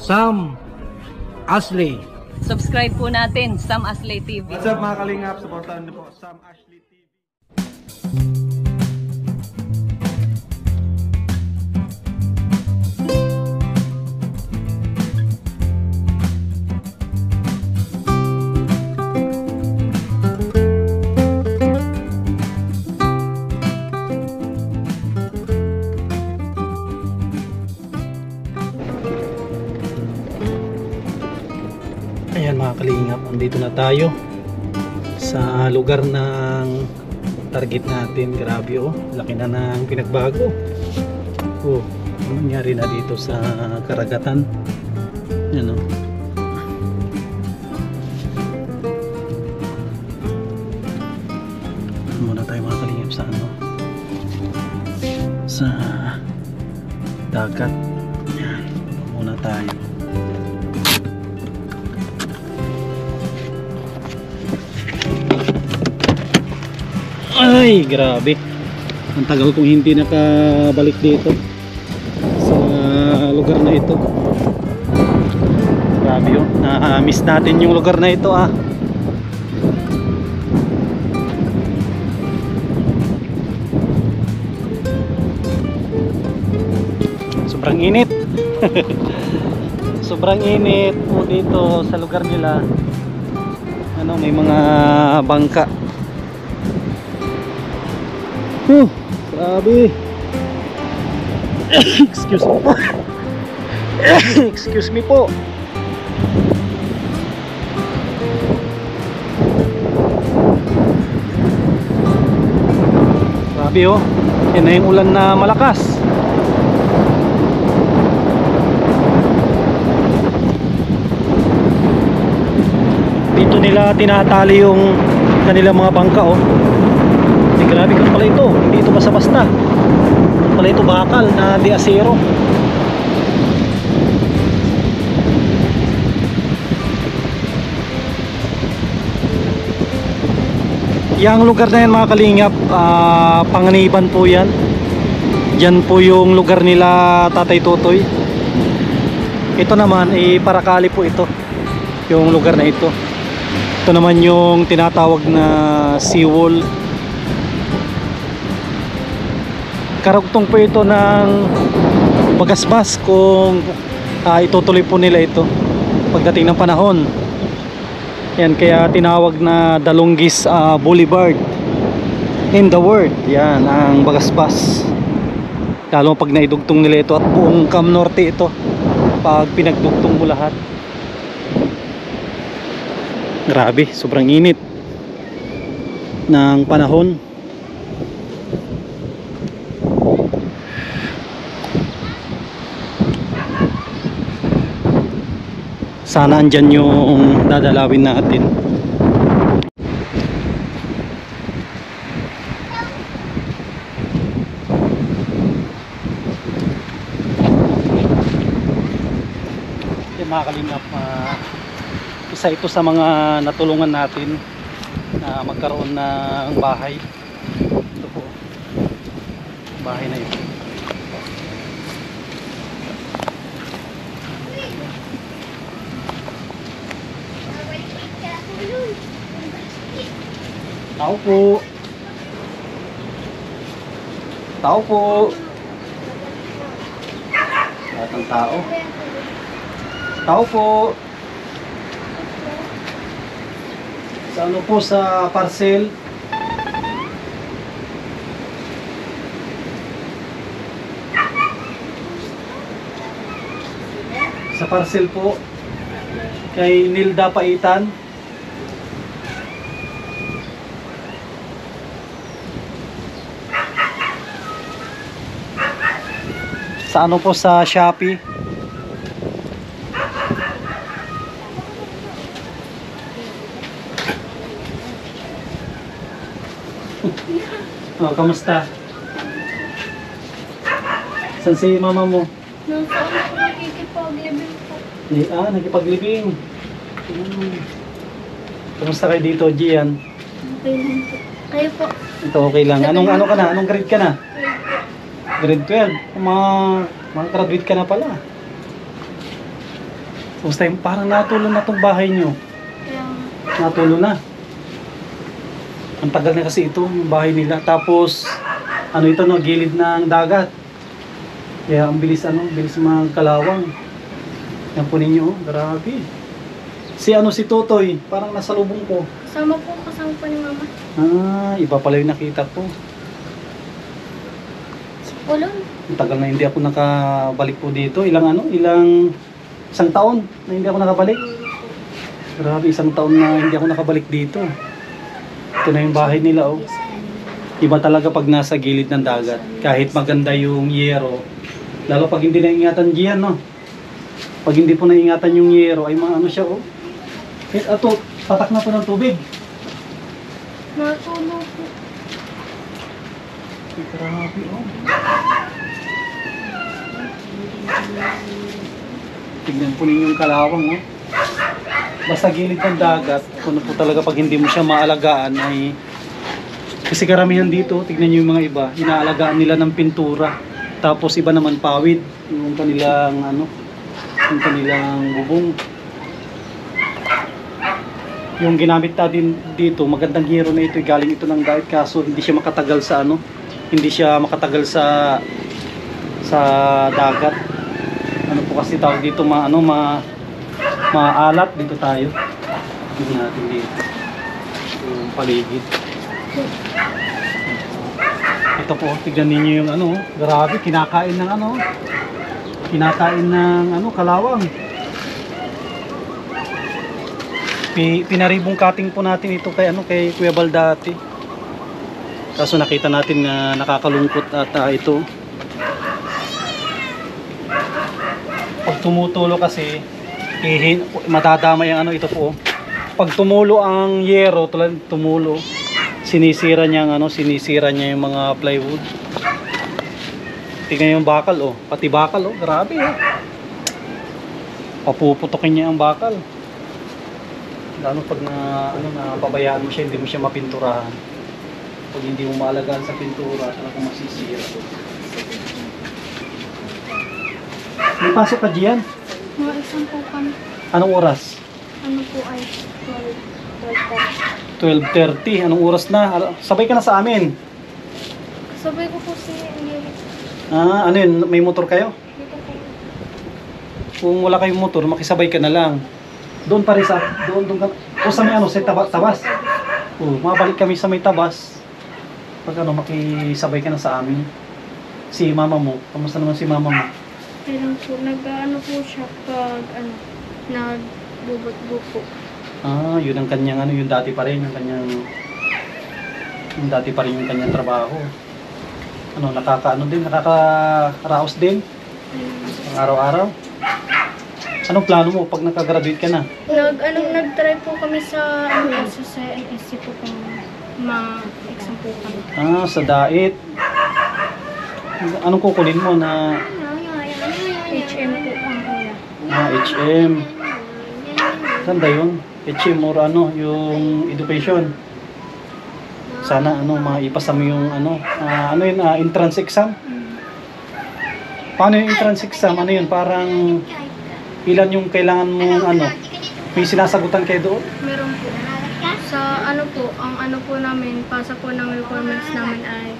Sam Ashley. Subscribe po natin, Sam Ashley TV. What's up mga kalingap? Supportahan niyo po Sam Ashley TV. Ayan mga kalingap, andito na tayo sa lugar ng target natin. Grabe oh, laki na ng pinagbago. Oh, ano nangyari na dito sa karagatan? Yan oh. Muna tayo mga kalingap sa ano, sa dagat. Yan, muna tayo. Ay, grabe. Ang tagal kong hindi nakabalik dito sa lugar na ito. Grabe yun. Na-miss natin yung lugar na ito ah. Sobrang init. Sobrang init po dito sa lugar nila. Ano, may mga bangka. Grabe. Excuse me po. Excuse me po. Grabe oh. Yan na yung ulan na malakas. Dito nila tinatali yung kanilang mga bangka oh. Grabe ka pala ito, hindi ito basta-basta. Pala ito bakal na di asero. Yang lugar na yan mga kalingap, Panganiban po yan. Diyan po yung lugar nila Tatay Totoy. Ito naman Parakali po ito, yung lugar na ito. Ito naman yung tinatawag na seawall. Karugtong po ito ng Bagasbas kung itutuloy po nila ito pagdating ng panahon. Yan, kaya tinawag na the longest boulevard in the world. Yan ang Bagasbas, lalo pag naidugtong nila ito, at buong Cam Norte ito pag pinagdugtong mo lahat. Grabe, sobrang init ng panahon. Sana andyan yung dadalawin natin. Yung mga kalingap, isa ito sa mga natulungan natin na magkaroon ng bahay. Ito po, bahay na ito. Tao po. Tao po. Lahat ng tao. Tao po. Sa ano po, sa parcel. Sa parcel po. Kay Nilda Paitan. Sa ano po, sa Shopee. Oh, kamusta? Saan si mama mo? Nakikipaglibing po. Nakipaglibing. Kamusta kayo dito, Gian? Okay lang po. Kayo po. Ito okay lang. Ano ka na? Anong grade ka na? Grade 12. Mga graduate ka na pala. Kumusta yung parang natulo na tong bahay nyo? Kaya Natulo na. Ang tagal na kasi ito, yung bahay nila. Tapos, ano ito no, gilid ng dagat. Kaya ang bilis bilis magkalawang. Yan po ninyo, oh, grabe. Si Totoy, parang nasa lubong ko. kasama po ni Mama. Ah, iba pala yung nakita ko. Ulon. Ang tagal na hindi ako nakabalik po dito. Isang taon na hindi ako nakabalik. Grabe, isang taon na hindi ako nakabalik dito. Ito na yung bahay nila, oh. Iba talaga pag nasa gilid ng dagat. Kahit maganda yung yero. Lalo pag hindi naingatan diyan, no? Pag hindi po naingatan yung yero, ay mga ano siya, oh. Ato, patak na po ng tubig. Natulog po. Ay, grabe, oh. Tignan po ninyo yung kalawang, oh. Basta gilid ng dagat, kung po talaga pag hindi mo siya maalagaan ay... Kasi karamihan dito, tignan nyo yung mga iba, inaalagaan nila ng pintura. Tapos iba naman pawid, yung kanilang bubong. Yung ginamit natin dito, magandang hero na ito, galing ito ng dagat, kaso hindi siya makatagal sa dagat. Ano po kasi tawag dito, maalat dito tayo. Tingnan natin dito yung paligid. Ito po, tignan ninyo yung grabe, kinakain ng kalawang. Pinaribong cutting po natin ito kay Kuya Bal dati. Kaso nakita natin na nakakalungkot at ito. Pag tumutulo kasi, matadamay ang ito po. Pag tumulo ang yero, sinisira niya yung mga plywood. Tingnan yung bakal, oh. Pati bakal, oh. Grabe, oh. Papuputokin niya ang bakal. Lalo pag pabayaan mo siya, hindi mo siya mapinturahan. Pag hindi mo maalagaan sa pintura, talagang masisira. May pasok ka diyan? Mga isang po kami. Anong oras? Ano po ay 12:30. Anong oras na? Sabay ka na sa amin. Sabay ko po si Mary. Ah, ano yun? May motor kayo? Dito po. Kung wala kayong motor, makisabay ka na lang. Doon pa rin doon ka. O sa may tabas. Mabalik kami sa may tabas. Pag makisabay ka na sa amin. Si mama mo, kamusta naman si mama mo? Kailan po, po siya pag nagbubot po. Ah, yun ang kanyang yung dati pa rin yung kanyang trabaho. Nakakaraos din ang araw-araw. Anong plano mo pag nakagraduate ka na? Nag-try po kami sa NSC po kung ma-exam po kami. Ah, sa DAIT. Anong kukunin mo na HM po ang una. HM? Saan yun? HM or yung education? Sana maipasa mo yung entrance exam? Paano yung entrance exam? Ano yun? Parang ilan yung kailangan mong may sinasagutan kayo doon? Meron po. Sa ang po namin, pasa po ng requirements namin ay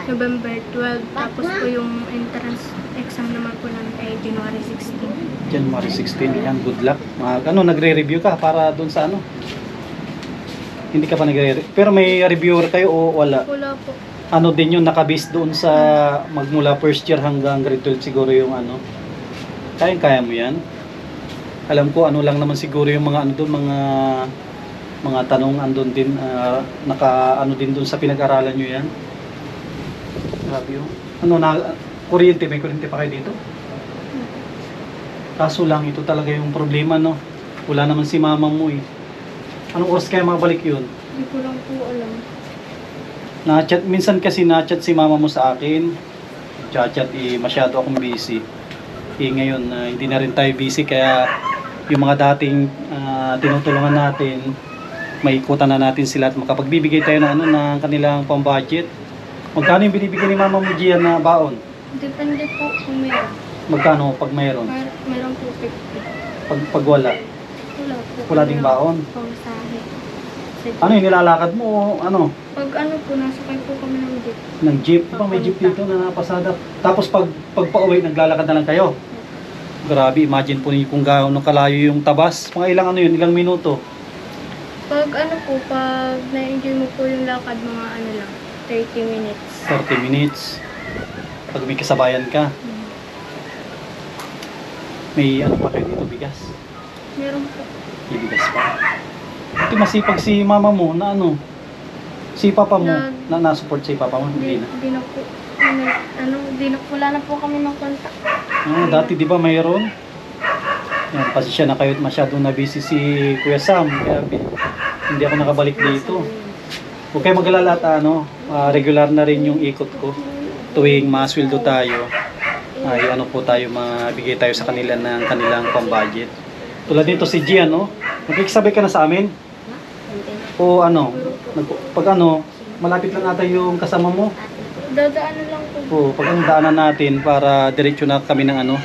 November 12. Tapos po yung entrance exam naman po namin ay January 16. January 16, yan, good luck. Nagre-review ka para doon sa Hindi ka pa nagre-review. Pero may reviewer kayo o wala? Wala po. Din yun, nakabase doon sa magmula first year hanggang grade 12 siguro yung Kaya mo yan? Alam ko lang naman siguro yung mga mga tanong andun din din doon sa pinag-aralan nyo yan. Grabe yun. May kuryente pa kayo dito? Kaso lang ito talaga yung problema, no. Wala naman si mama mo eh. Anong oras kaya mabalik yun? Hindi ko lang po alam. Minsan kasi na-chat si mama mo sa akin. Chat masyado akong busy. Ngayon hindi na rin tayo busy kaya yung mga dating tinutulungan natin, maikutan na natin sila at makapagbibigay tayo ng kanilang pang-budget. Magkano yung binibigay ni mama mo Gian na baon? Depende po kung meron. Magkano pag mayroon? Meron po 50. Pag wala. Wala po. Wala ding baon? Pamasahe. Ano yung nilalakad mo o ano? Pag ano po, nasakay po kami ng jeep. Ng jeep? Diba may jeep dito na napasada? Tapos pag pauwi, naglalakad na lang kayo? Grabe, imagine po niyo kung gaano kalayo yung tabas. Mga ilang ano yun, ilang minuto? Pag ano po, pag na-enjoy mo po yung lakad, mga ano lang, 30 minutes. 30 minutes. Pag may kasabayan ka. May ano pa kayo dito, bigas? Meron po. May bigas pa. Ito masipag si mama mo na ano? Si papa mo, na na-support si papa mo? Hindi na. Di na po. Wala na po kami ng kontak. Dati di ba mayroon? Yan, pasensya na kayo at masyadong na busy si Kuya Sam. Kaya hindi ako nakabalik dito. Huwag kayo mag-alala at regular na rin yung ikot ko. Tuwing masweldo tayo, ay ano po tayo, mabigay tayo sa kanila ng kanilang pang-budget. Tulad nito si Gian, no? Magkikisabay ka na sa amin? O ano? Pag ano, malapit lang ata yung kasama mo. Dadaanan lang po. O, pag ang daanan natin para diretso na kami ng ano,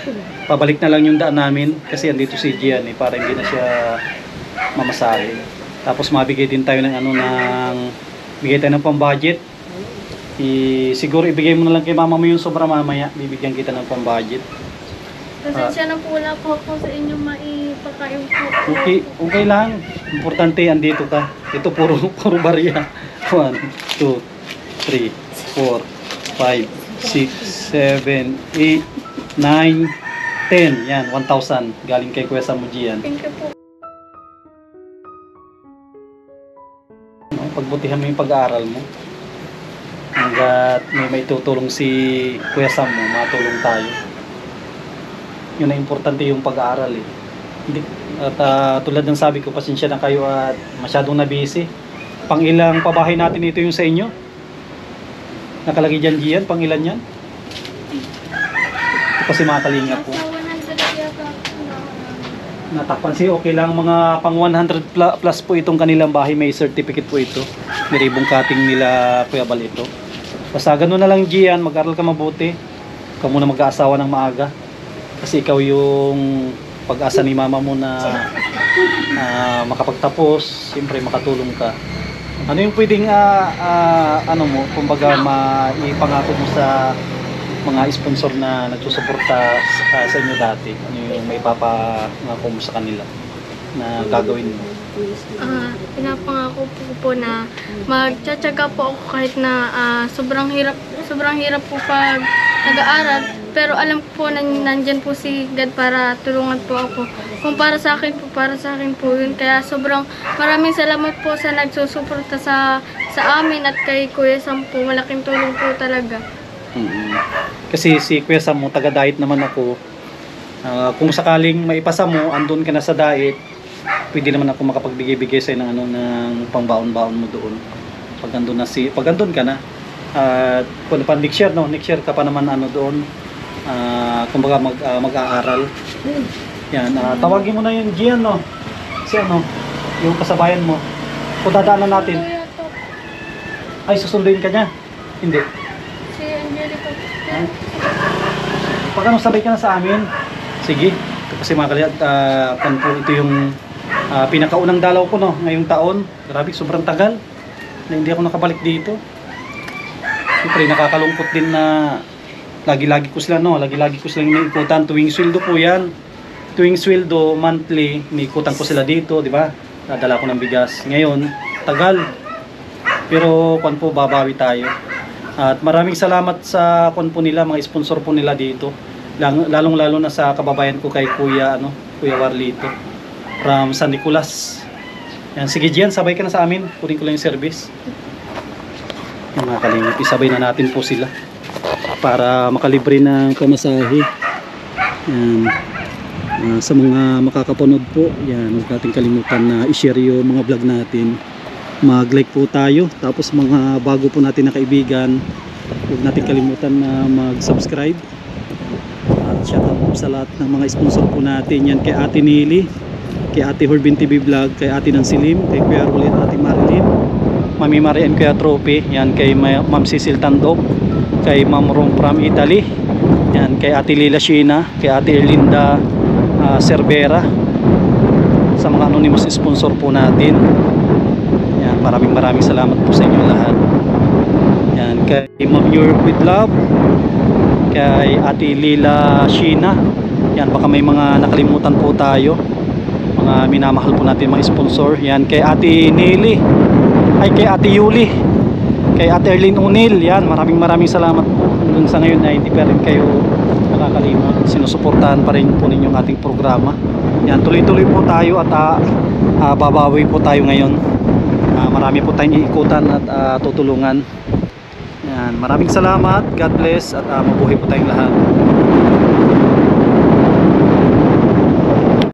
pabalik na lang yung daan namin kasi andito si Gian para hindi na siya mamasahe. Tapos mabigay din tayo ng bigay tayo ng pang-budget. Siguro ibigay mo na lang kay mama mo yung sobra mamaya, bibigyan kita ng pang-budget. Pasensya na po, wala po ako sa inyo maipakain po. Okay lang. Importante andito ka. Ito puro barya. 1, 2, 3, 4, 5, 6, 7, 8, 9, 10. Yan, 1,000. Galing kay Kuya Samujian. Thank you po. Pagbutihan mo yung pag-aaral mo. Hanggat may tutulong si Kuya Sam mo, matulong tayo. Yun na importante yung pag-aaral eh. At tulad ng sabi ko, pasensya na kayo at masyadong na busy. Pang ilang pabahay natin ito yung sa inyo? Nakalagay dyan Gian, pang ilan yan? Ito kasi mga kalinga po. Sa 100 yata. Natakpan siya, okay lang, mga pang 100 plus po itong kanilang bahay, may certificate po ito. May ribbon cutting nila Kuya Bal ito. Basta ganun na lang Gian, mag-aral ka mabuti. Ikaw muna mag-aasawa ng maaga. Kasi ikaw yung pag-asa ni mama mo na makapagtapos, siyempre makatulong ka. Ano yung pwedeng ano mo, kumbaga maipangako mo sa mga sponsor na nagsusuporta sa inyo dati? Ano yung may papangako mo sa kanila na gagawin mo? Pinapangako po na magtsatsaga po ako kahit na sobrang hirap po pag nag-aaral, pero alam ko po na nandyan po si God para tulungan po ako. Kung para sa akin po yun. Kaya sobrang maraming salamat po sa nagsusuporta sa amin at kay Kuya Sam po. Malaking tulong po talaga. Kasi si Kuya Sam mo, taga-diet naman ako. Kung sakaling maipasa mo, andun ka na sa diet, pwede naman ako makapagbigay-bigay sa'yo ng ng pangbaon-baon mo doon. Pag andun ka na, kung pa next year, next year ka pa naman doon, kumbaga mag-aaral. Yan, tawagin mo na yung Gian, si yung kasabayan mo. Kung dadaanan natin, ay susunduin ka niya? Hindi. Si Angelica. Pag sabay ka na sa amin, sige. Kasi mga kalihad, ito yung pinakaunang dalaw ko ngayong taon. Grabe, sobrang tagal na hindi ako nakabalik dito. Siyempre, nakakalungkot din na lagi-lagi ko sila iniikutan. Tuwing sweldo po yan. Tuwing sweldo, monthly, iniikutan ko sila dito, di ba? Dadala ko ng bigas. Ngayon, tagal. Pero babawi tayo. At maraming salamat sa nila, mga sponsor po nila dito. Lalong-lalo na sa kababayan ko kay Kuya Warlito from San Nicolas. Yan, sige Gian, sabay ka na sa amin. Kunin ko lang yung service. Yung mga kalingap, isabay na natin po sila para makalibre ng pamasahe. Yan. Sa mga makakapanood po, yan, huwag natin kalimutan na i-share yung mga vlog natin. Mag-like po tayo. Tapos mga bago po natin na kaibigan, huwag natin kalimutan na mag-subscribe. At shout out po sa lahat ng mga sponsor po natin. Yan kay Ate Nili, kay Ate Horbin TV Vlog, kay Ate Nansilim, kay Kuya Rolly at Ate Marilyn, Mami Maria and Kuya Trophy. Yan kay Ma'am Cecil Tandok, kay Ma'am Rom from Italy. Yan kay Ate Lila Sheena, kay Ate Erlinda Cervera, sa mga anonymous sponsor po natin. Yan, maraming salamat po sa inyo lahat. Yan, kay Ma'am Europe with Love, kay Ate Lila Sheena. Yan, baka may mga nakalimutan po tayo, mga minamahal po natin mga sponsor. Yan, kay Ate Nelly, ay kay Ate Yuli, kay Ate Erlyn Unil. Yan, maraming salamat po. Hanggang sa ngayon ay hindi pa rin kayo nakakalimot, sinusuportahan pa rin po ninyong ating programa. Yan, tuloy-tuloy po tayo at babawi po tayo ngayon. Marami po tayong iikutan at tutulungan. Yan, maraming salamat. God bless at mabuhay po tayong lahat.